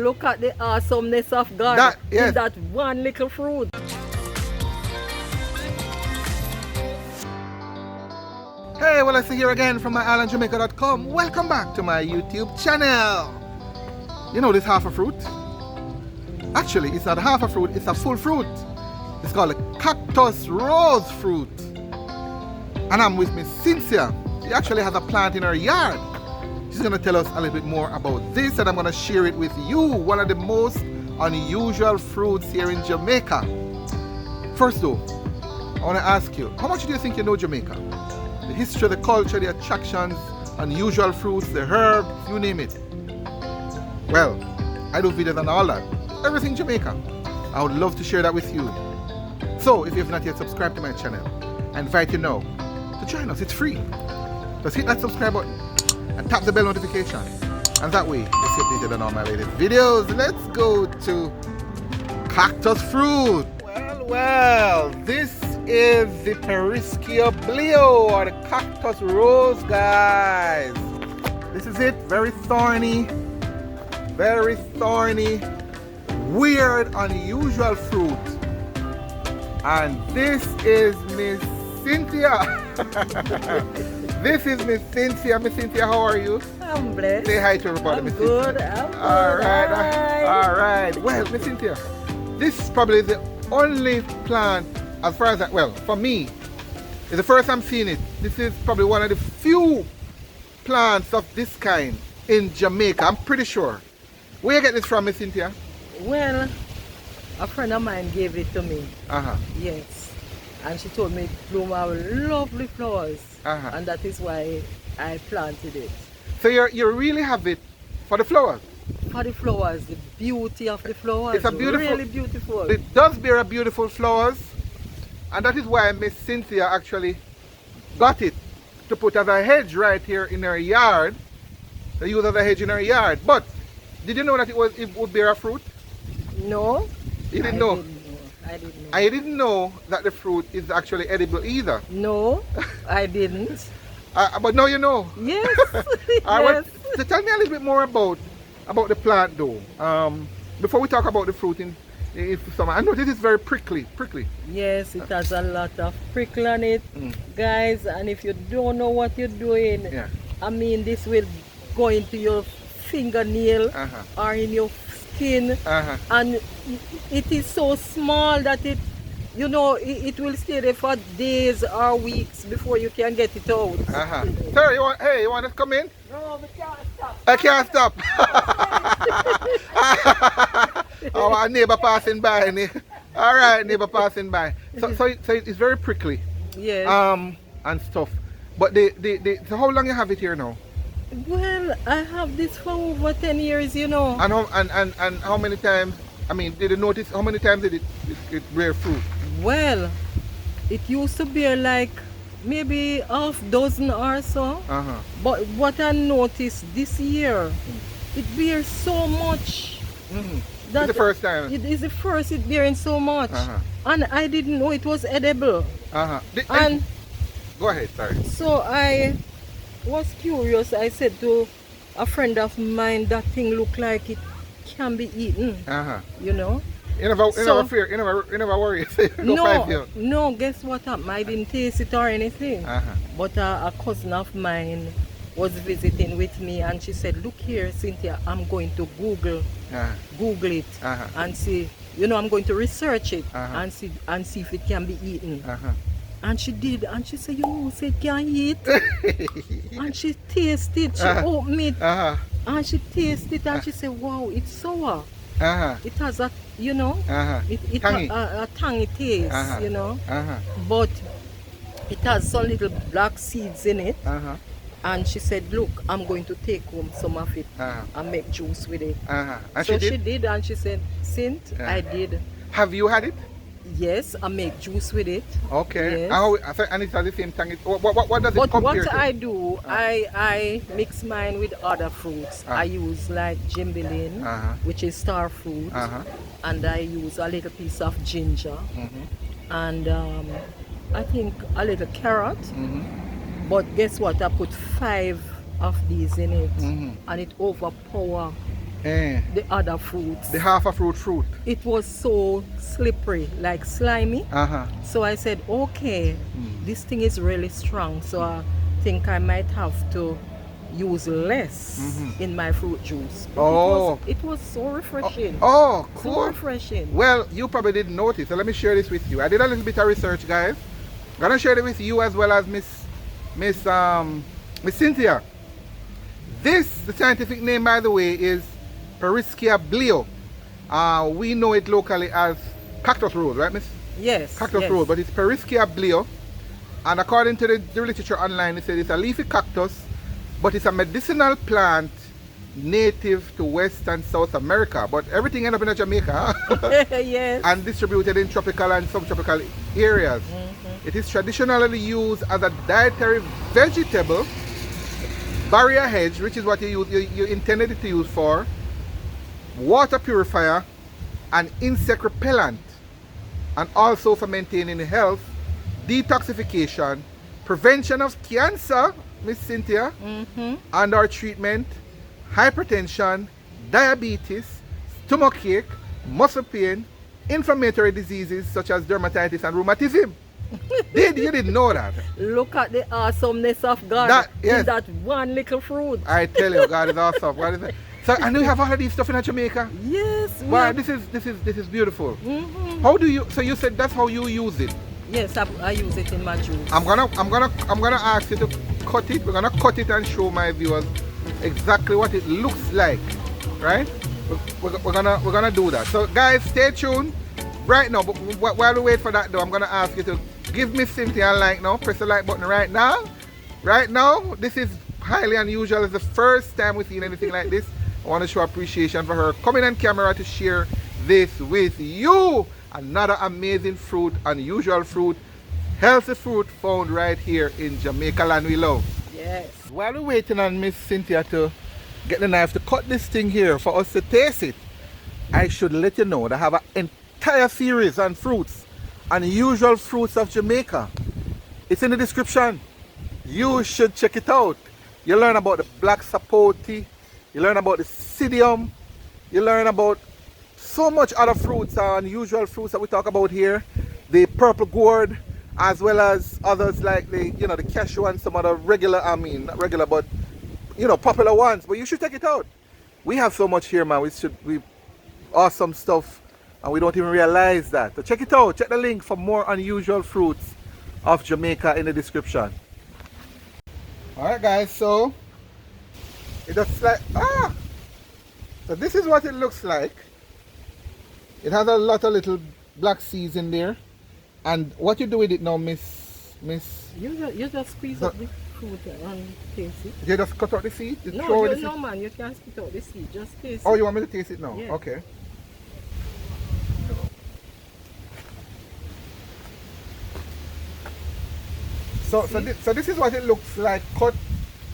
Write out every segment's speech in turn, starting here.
look at the awesomeness of God in that one little fruit. Hey, well, I see you again from My-Island-Jamaica.com. Welcome back to my YouTube channel. You know this half a fruit? Actually, it's not half a fruit, it's a full fruit. It's called a cactus rose fruit. And I'm with Miss Cynthia. She actually has a plant in her yard. She's going to tell us a little bit more about this, and I'm going to share it with you. One of the most unusual fruits here in Jamaica. First though, I want to ask you, how much do you think you know Jamaica? The history, the culture, the attractions, unusual fruits, the herbs, you name it. Well, I do videos on all that. Everything Jamaica. I would love to share that with you. So, if you have not yet subscribed to my channel, I invite you now to join us. It's free. Just hit that subscribe button and tap the bell notification. And that way, you'll stay updated on all my latest videos. Let's go to cactus fruit. Well, this is the Periskia Bleo, or the cactus rose, guys. This is it. Very thorny, weird, unusual fruit. And this is Miss Cynthia. This is Miss Cynthia. Miss Cynthia, how are you? I'm blessed. Say hi to everybody, Miss Good. Cynthia. I'm good. All right. Well, Miss Cynthia, this is probably the only plant, as far as that, well, for me, it's the first I'm seeing it. This is probably one of the few plants of this kind in Jamaica, I'm pretty sure. Where you get this from, Miss Cynthia? Well, a friend of mine gave it to me. Yes. And she told me it bloom out lovely flowers. And that is why I planted it. So you really have it for the flowers? For the flowers, the beauty of the flowers. It's a beautiful, really beautiful. It does bear a beautiful flowers. And that is why Miss Cynthia actually got it to put as a hedge right here in her yard. To use as a hedge in her yard. But did you know that it would bear a fruit? No. You didn't know? I didn't know. I didn't know that the fruit is actually edible either. No, I didn't. But now you know. Yes. Yes. So tell me a little bit more about the plant though. Before we talk about the fruit in summer, I know this is very prickly. Yes, it has a lot of prickle on it, guys. And if you don't know what you're doing, I mean, this will go into your fingernail or in your skin, and it is so small that it will stay there for days or weeks before you can get it out. Sir, you want to come in? No, we can't stop. I can't stop. Our neighbor passing by. All right, neighbor passing by. So it's very prickly. Yes. And stuff. But so how long you have it here now? Well, I have this for over 10 years, you know. And how many times? I mean, did you notice how many times did it bear fruit? Well, it used to bear like maybe half dozen or so. But what I noticed this year, it bears so much. It's the first time. It is the first it bearing so much. And I didn't know it was edible. And go ahead, sorry. So I was curious. I said to a friend of mine, that thing looked like it can be eaten. You know? You never fear, you never worry. No, guess what happened? I didn't taste it or anything. But a cousin of mine was visiting with me, and she said, look here, Cynthia, I'm going to Google it and see, I'm going to research it and see if it can be eaten. And she did, and she said, say it can eat. And she tasted, she opened it, and she tasted it, and she said, wow, it's sour. It has a, a tangy taste, but it has some little black seeds in it. And she said, look, I'm going to take home some of it and make juice with it. And so she did, and she said, Cint, I did. Have you had it? Yes, I make juice with it. Okay. Yes. And it has the same thing. What does it compare to? But what I do, I mix mine with other fruits. I use like jimbilin, which is star fruit, and I use a little piece of ginger, and I think a little carrot. But guess what? I put 5 of these in it, and it overpower the other fruits. The half a fruit. It was so slippery, like slimy. So I said, okay, this thing is really strong. So I think I might have to use less in my fruit juice. But it was so refreshing. Oh, cool. So refreshing. Well, you probably didn't notice, so let me share this with you. I did a little bit of research, guys. I'm gonna share it with you as well as Miss Cynthia. The scientific name, by the way, is Periskia bleo. We know it locally as cactus root, right, Miss? Yes. Cactus root, but it's Periskia bleo. And according to the literature online, it says it's a leafy cactus, but it's a medicinal plant native to West and South America. But everything ends up in Jamaica. Yes. And distributed in tropical and subtropical areas. It is traditionally used as a dietary vegetable, barrier hedge, which is what you intended it to use for, water purifier, and insect repellent, and also for maintaining health, detoxification, prevention of cancer, Miss Cynthia, and our treatment, hypertension, diabetes, stomachache, muscle pain, inflammatory diseases such as dermatitis and rheumatism. You didn't know that? Look at the awesomeness of God in that one little fruit. I tell you, God is awesome. God is, so, and we have all of these stuff in Jamaica. Yes. Wow, this is beautiful. How do you? So you said that's how you use it? Yes, I use it in my juice. I'm gonna ask you to cut it. We're gonna cut it and show my viewers exactly what it looks like, right? We're gonna do that. So guys, stay tuned. Right now, but while we wait for that though, I'm gonna ask you to give Miss Cynthia a like now. Press the like button right now. Right now, this is highly unusual. It's the first time we've seen anything like this. I want to show appreciation for her coming on camera to share this with you. Another amazing fruit, unusual fruit, healthy fruit found right here in Jamaica land we love. Yes. While we're waiting on Miss Cynthia to get the knife to cut this thing here for us to taste it, I should let you know that I have an entire series on fruits, unusual fruits of Jamaica. It's in the description. You should check it out. You learn about the black sapote, you learn about the psyllium, you learn about so much other fruits, unusual fruits that we talk about here. The purple gourd, as well as others like the cashew and some other not regular, but popular ones. But you should check it out. We have so much here, man. We awesome stuff, and we don't even realize that. So check it out. Check the link for more unusual fruits of Jamaica in the description. Alright guys, so it looks like so this is what it looks like. It has a lot of little black seeds in there. And what you do with it now, Miss? You just squeeze up the fruit and taste it. You just cut out the seed? No man, you can't spit out the seed, just taste it. Oh, you want me to taste it now? Yeah. Okay. So this is what it looks like cut,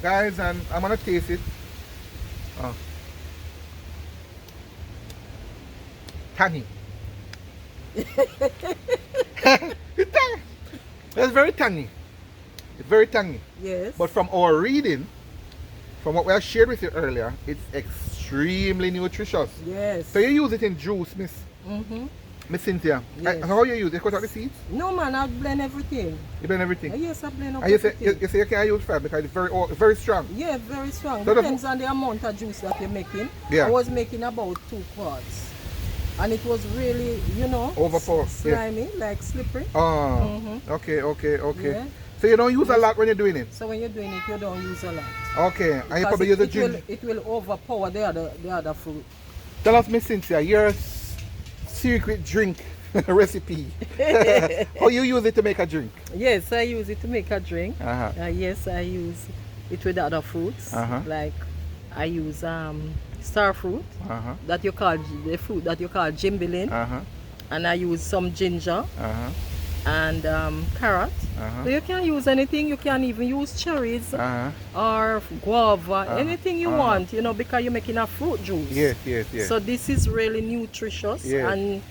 guys, and I'm gonna taste it. Tangy. It's very tangy. It's very tangy. Yes. But from our reading, from what we have shared with you earlier, it's extremely nutritious. Yes. So you use it in juice, Miss Miss Cynthia. Yes. How you use it? Cut out the seeds? No man, I blend everything. You blend everything? Yes, I blend And everything. you say you can't use fat because it's very strong. Yeah, very strong. So Depends on the amount of juice that you're making. Yeah. I was making about 2 quarts. And it was really, Overpowered. slimy, like slippery. Oh, okay. Yeah. So you don't use a lot when you're doing it? So when you're doing it, you don't use a lot. Okay, and you probably use a ginger. It will overpower the other fruit. Tell us, Miss Cynthia, your secret drink recipe. How you use it to make a drink? Yes, I use it to make a drink. Uh-huh. I use it with other fruits. Like I use star fruit that you call jimbilin, and I use some ginger and carrot. So you can use anything. You can even use cherries or guava, anything you want, because you're making a fruit juice. Yes. So this is really nutritious, and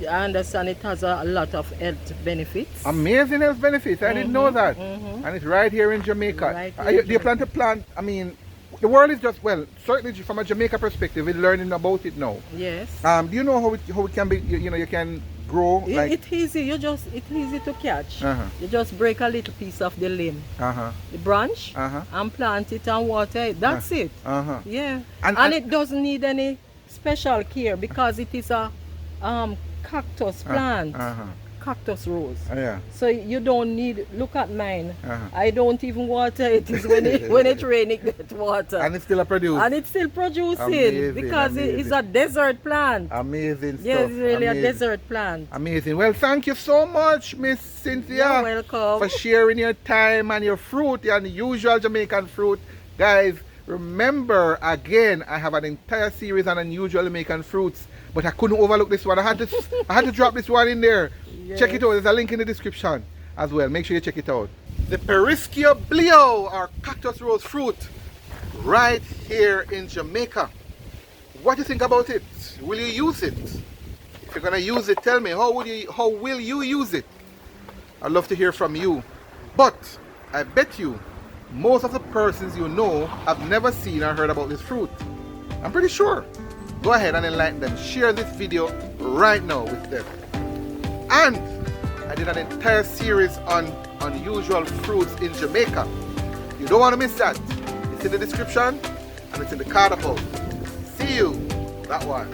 I understand it has a lot of health benefits. Amazing health benefits. I didn't know that. And it's right here in Jamaica. Right here Do you plan to plant? I mean, the world is just, well, certainly from a Jamaica perspective, we're learning about it now. Yes. Do you know how it can be, you know, you can grow? It's easy, it's easy to catch. You just break a little piece of the limb, the branch, and plant it and water it. That's it. Yeah. And it doesn't need any special care because it is a cactus plant. Cactus rose. So you don't need, look at mine. I don't even water it. It's when it rains it gets water. And it's still a produce. And it's still producing. Amazing, because amazing. it's a desert plant. Amazing stuff. Yeah, it's really amazing. a desert plant. Amazing. Well, thank you so much, Miss Cynthia. You're welcome. For sharing your time and your fruit, your unusual Jamaican fruit. Guys, remember, again, I have an entire series on unusual Jamaican fruits, but I couldn't overlook this one. I had to drop this one in there. Yes. Check it out. There's a link in the description as well. Make sure you check it out. The Periskia Bleo, or cactus rose fruit, right here in Jamaica. What do you think about it? Will you use it? If you're gonna use it, tell me, how will you use it? I'd love to hear from you. But I bet you most of the persons you know have never seen or heard about this fruit. I'm pretty sure. Go ahead and enlighten them. Share this video right now with them. And I did an entire series on unusual fruits in Jamaica. You don't want to miss that. It's in the description and it's in the card above. See you that one.